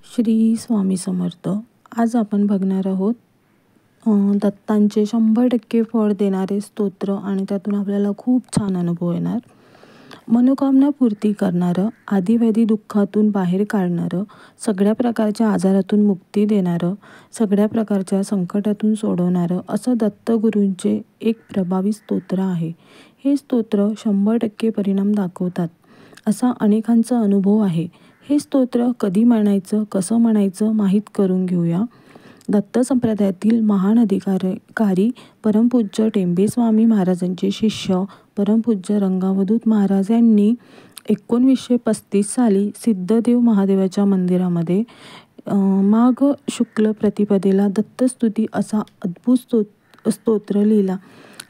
श्री स्वामी समर्थ. आज आपण बघणार आहोत दत्तांचे 100% फळ देणारे स्तोत्र आणि त्यातून आपल्याला खूप छान अनुभव येणार. मनोकामना पूर्ती करणारं, आदिव्याधी दुःखातून बाहेर काढणारं, सगळ्या प्रकारच्या आजारातून मुक्ती देणारं, सगळ्या प्रकारच्या संकटातून सोडवणारं असं दत्तगुरूंचे एक प्रभावी स्तोत्र आहे. हे स्तोत्र 100% परिणाम दाखवतात असा अनेकांचा अनुभव आहे. हे स्तोत्र कधी म्हणायचं, कसं म्हणायचं माहीत करून घेऊया. दत्त संप्रदायातील महान अधिकारी परमपूज्य टेंबेस्वामी महाराजांचे शिष्य परमपूज्य रंगावधूत महाराज यांनी 1935 साली सिद्धदेव महादेवाच्या मंदिरामध्ये माघ शुक्ल प्रतिपदेला दत्तस्तुती असा अद्भुत स्तोत्र लिहिला.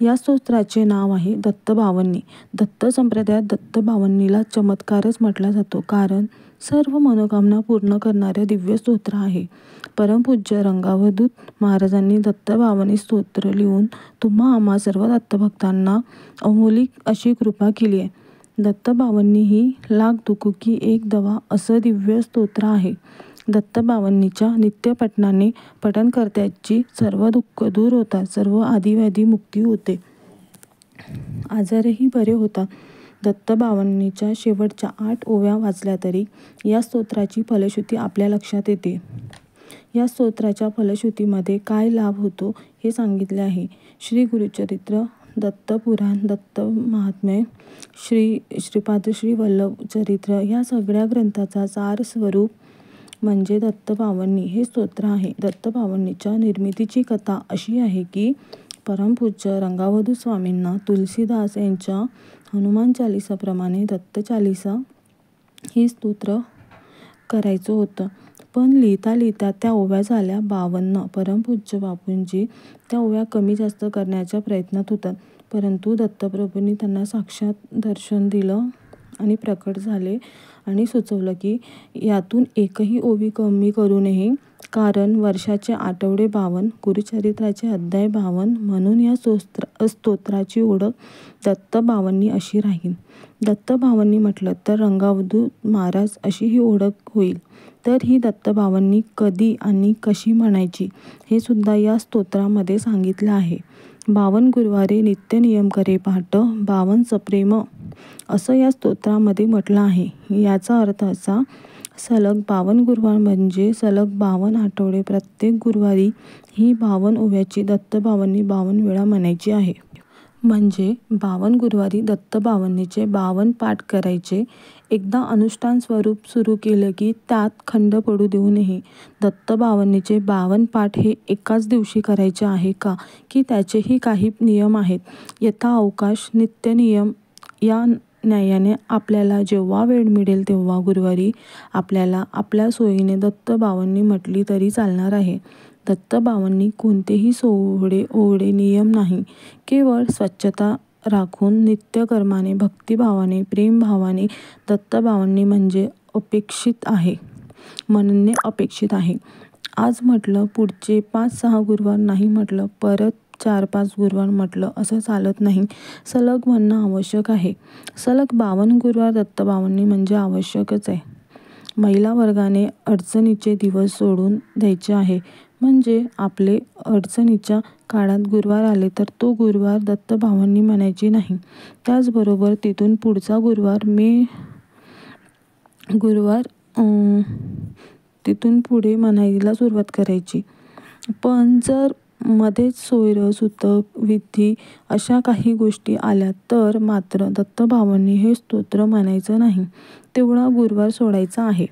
या स्तोत्राचे नाव आहे दत्तबावन्नी. दत्त संप्रदायात दत्तबावन्नीला चमत्कारच म्हटला जातो, कारण सर्व मनोकामना पूर्ण करणारे दिव्य स्तोत्र आहे. परमपूज्य रंगावधूत महाराजांनी दत्तबावन्नी स्तोत्र लिहून तुम्हा आम्हा सर्व दत्तभक्तांना अमोलिक अशी कृपा केली आहे. दत्तबावन्नी ही लाख दुःख की एक दवा असं दिव्य स्तोत्र आहे. दत्तबावन्नीच्या नित्यपठणाने पठणकर्त्याची सर्व दुःख दूर होतात, सर्व आदिव्याधी मुक्ती होते, आजारही बरे होतात. दत्तबावन्नीच्या शेवटच्या 8 ओव्या वाचल्या तरी या स्तोत्राची फलश्रुती आपल्या लक्षात येते. या स्तोत्राच्या फलश्रुतीमध्ये काय लाभ होतो हे सांगितले आहे. श्री गुरुचरित्र, दत्तपुराण, दत्त महात्म्य, श्रीपाद श्री वल्लभ चरित्र या सगळ्या ग्रंथाचा सार स्वरूप म्हणजे दत्तबावन्नी हे स्तोत्र आहे. दत्तबावन्नीच्या निर्मितीची कथा अशी आहे की परमपूज्य रंगावधूत स्वामींना तुलसीदास यांच्या हनुमान चालिसाप्रमाणे दत्त चालिसा हे स्तोत्र करायचं होतं, पण लिहिता लिहिता त्या ओव्या झाल्या 52. परमपूज्य बापूंजी त्या ओव्या कमी जास्त करण्याच्या प्रयत्नात होतात, परंतु दत्तप्रभूंनी त्यांना साक्षात दर्शन दिलं आणि प्रकट झाले आणि सुचवलं की यातून एकही ओवी कमी करू नये, कारण वर्षाचे आठवडे 52, गुरुचरित्राचे अध्याय 52, म्हणून या स्तोत्राची ओळख दत्तबावन्नी अशी राहील. दत्तबावन्नी म्हटलं तर रंगावधूत महाराज अशी ही ओळख होईल. तर ही दत्तबावन्नी कधी आणि कशी म्हणायची हे सुद्धा या स्तोत्रामध्ये सांगितलं आहे. 52 गुरुवारे नित्य नियम करे पाठ, 52 सप्रेम असं या स्तोत्रामध्ये म्हटलं आहे. याचा अर्थ असा, सलग 52 गुरुवार म्हणजे सलग 52 आठवडे प्रत्येक गुरुवारी ही 52 ओव्याची दत्तबावन्नी 52 वेळा म्हणायची आहे. म्हणजे 52 गुरुवारी दत्तबावन्नीचे 52 पाठ करायचे. एकदा अनुष्ठान स्वरूप सुरू केलं की त्यात खंड पडू देऊ नये. दत्तबावन्नीचे 52 पाठ हे एकाच दिवशी करायचे आहे का, की त्याचेही काही नियम आहेत. यथा अवकाश नित्यनियम या न्यायाने आपल्याला जेव्हा वेळ मिळेल तेव्हा गुरुवारी आपल्याला आपल्या सोयीने दत्तबावन्नी म्हटली तरी चालणार आहे. दत्तबावन्नी कोणतेही ओवडे नियम नाही, केवळ स्वच्छता राखून नित्यकर्माने भक्तिभावाने प्रेमभावाने दत्तबावन्नी म्हणजे अपेक्षित आहे, म्हणणे अपेक्षित आहे. आज म्हटलं पुढचे 5-6 गुरुवार नाही म्हटलं, परत 4-5 गुरुवार म्हटलं असं चालत नाही. सलग म्हणणं आवश्यक आहे. सलग 52 गुरुवार दत्तबावन्नी म्हणजे आवश्यकच आहे. महिला वर्गाने अडचणीचे दिवस सोडून द्यायचे आहे. म्हणजे आपले अडचणीच्या काळात गुरुवार आले तर तो गुरुवार दत्तबावन्नी म्हणायची नाही. त्याचबरोबर तिथून पुढचा गुरुवार तिथून पुढे म्हणायला सुरुवात करायची. पण जर मध्येच सोयरं सुतक विधी अशा काही गोष्टी आल्या तर मात्र दत्तबावन्नी हे स्तोत्र म्हणायचं नाही, तेवढा गुरुवार सोडायचा आहे.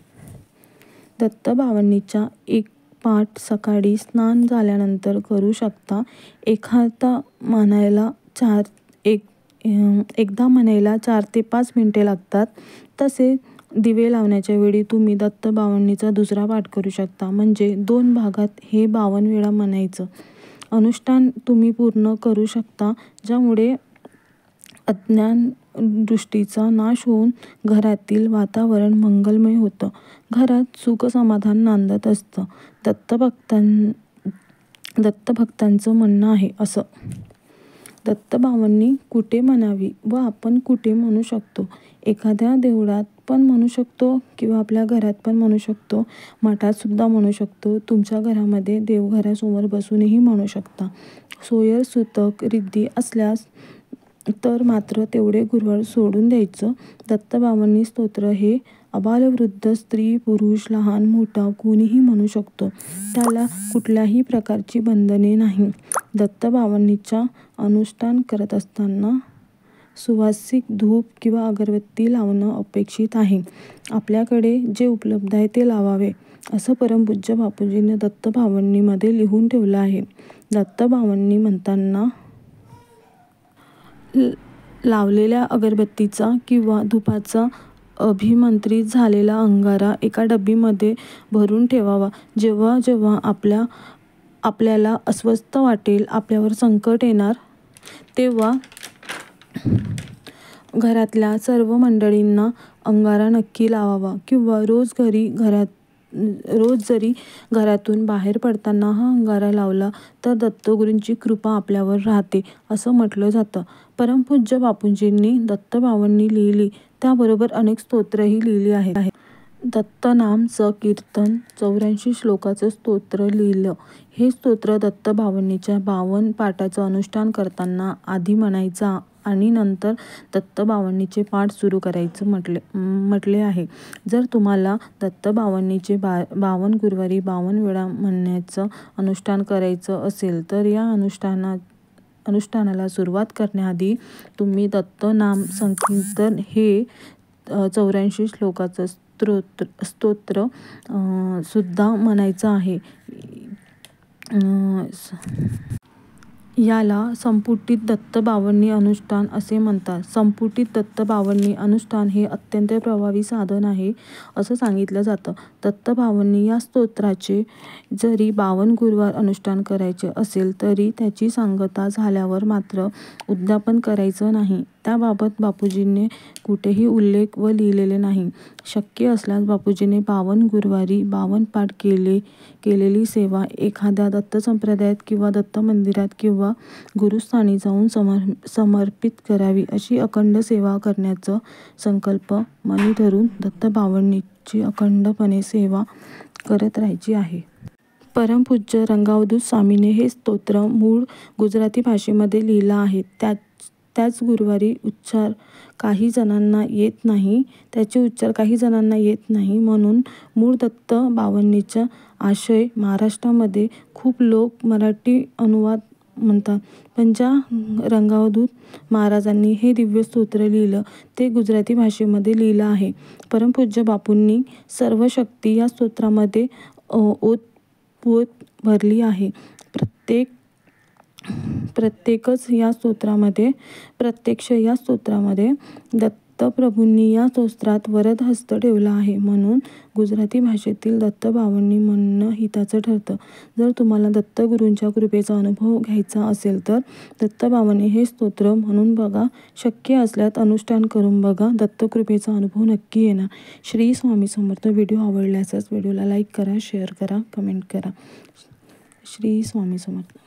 दत्तबावन्नीचा एक पाठ सकाळी स्नान झाल्यानंतर करू शकता. एकदा म्हणायला 4 ते 5 मिनिटे लागतात. तसेच दिवे लावण्याच्या वेळी तुम्ही दत्तबावन्नीचा दुसरा पाठ करू शकता. म्हणजे 2 भागात हे 52 वेळा म्हणायचं. अनुष्ठान तुम्ही पूर्ण करू शकता, ज्यामुळे अज्ञान दृष्टीचा नाश होऊन घरातील वातावरण मंगलमय होतं, घरात सुख समाधान नांदत असतं. दत्तभक्तांचं म्हणणं आहे असं. दत्तभावांनी कुठे म्हणावी व आपण कुठे म्हणू शकतो? एखाद्या देवळात पण म्हणू शकतो किंवा आपल्या घरात पण म्हणू शकतो, मठात सुद्धा म्हणू शकतो, तुमच्या घरामध्ये देवघरासमोर बसूनही म्हणू शकता. सोयर सूतक रिद्धी असल्यास तर मात्र तेवढे गुरवळ सोडून द्यायचं. दत्तभावांनी स्तोत्र हे आबालवृद्ध, स्त्री पुरुष, लहान मोठा कोणीही म्हणू शकतो. त्याला कुठल्याही प्रकारची बंधने नाही. दत्तभावांनीच्या अनुष्ठान करत असताना सुवासिक धूप किंवा अगरबत्ती लावणं अपेक्षित आहे. आपल्याकडे जे उपलब्ध आहे ते लावावे असं परमपूज्य बापूजींनी दत्तभावांनीमध्ये लिहून ठेवलं आहे. दत्तभावांनी म्हणताना लावलेल्या अगरबत्तीचा किंवा धुपाचा अभिमंत्रित झालेला अंगारा एका डबीमध्ये भरून ठेवावा. जेव्हा जेव्हा आपल्याला अस्वस्थ वाटेल, आपल्यावर संकट येणार, तेव्हा घरातल्या सर्व मंडळींना अंगारा नक्की लावावा. किंवा रोज जरी घरातून बाहेर पडताना हा अंगारा लावला तर दत्तगुरूंची कृपा आपल्यावर राहते असं म्हटलं जातं. परमपूज्य बापूजींनी दत्तभावांनी लिहिली त्याबरोबर अनेक स्तोत्रही लिहिली आहेत. दत्तनामचं कीर्तन 84 श्लोकाचं स्तोत्र लिहिलं. हे स्तोत्र दत्तभावांनीच्या 52 पाठाचं अनुष्ठान करताना आधी म्हणायचं आणि नंतर दत्तभावांनीचे पाठ सुरू करायचं म्हटले आहे. जर तुम्हाला दत्तभावांनीचे 52 गुरुवारी 52 वेळा म्हणण्याचं अनुष्ठान करायचं असेल तर या अनुष्ठानाला सुरुवात करण्याआधी तुम्ही दत्तनाम संकीर्तन हे 84 श्लोकाचं स्तोत्र सुद्धा म्हणायचं आहे. याला संपुटित दत्तभावांनी अनुष्ठान असे म्हणतात. संपुटित दत्तभावांनी अनुष्ठान हे अत्यंत प्रभावी साधन आहे असं सांगितलं जातं. दत्तभावांनी या स्तोत्राचे जरी 52 गुरुवार अनुष्ठान करायचे असेल तरी त्याची सांगता झाल्यावर मात्र उद्यापन करायचं नाही. त्याबाबत बापूजींनी कुठेही उल्लेख व लिहिलेले नाही. शक्य असल्यास बापूजींनी 52 गुरुवारी 52 पाठ केलेली सेवा एखाद्या दत्त संप्रदायात किंवा दत्त मंदिरात किंवा गुरुस्थानी जाऊन समर्पित करावी. अशी अखंड सेवा करण्याचा संकल्प मनी धरून दत्तभावांनीची अखंडपणे सेवा करत राहायची आहे. परमपूज्य रंगावधूत स्वामीने हे स्तोत्र मूळ गुजराती भाषेमध्ये लिहिलं आहे. त्याच गुरुवारी उच्चार काही जणांना येत नाही म्हणून मूळ दत्तभावांनीचा आशय महाराष्ट्रामध्ये खूप लोक मराठी अनुवाद म्हणतात. पण ज्या रंगावधूत महाराजांनी हे दिव्य स्तोत्र लिहिलं ते गुजराती भाषेमध्ये लिहिलं आहे. परमपूज्य बापूंनी सर्व शक्ती या स्तोत्रामध्ये ओतप्रोत भरली आहे. प्रत्यक्ष या स्तोत्रामध्ये दत्तप्रभूंनी या स्तोत्रात वरद हस्त ठेवला आहे म्हणून गुजराती भाषेतील दत्तभावांनी म्हणणं हिताचं ठरतं. जर तुम्हाला दत्तगुरूंच्या कृपेचा अनुभव घ्यायचा असेल तर दत्तभावांनी हे स्तोत्र म्हणून बघा. शक्य असल्यास अनुष्ठान करून बघा. दत्तकृपेचा अनुभव नक्की येणार. श्री स्वामी समर्थ. व्हिडिओ आवडल्यास व्हिडिओला लाईक करा, शेअर करा, कमेंट करा. श्री स्वामी समर्थ.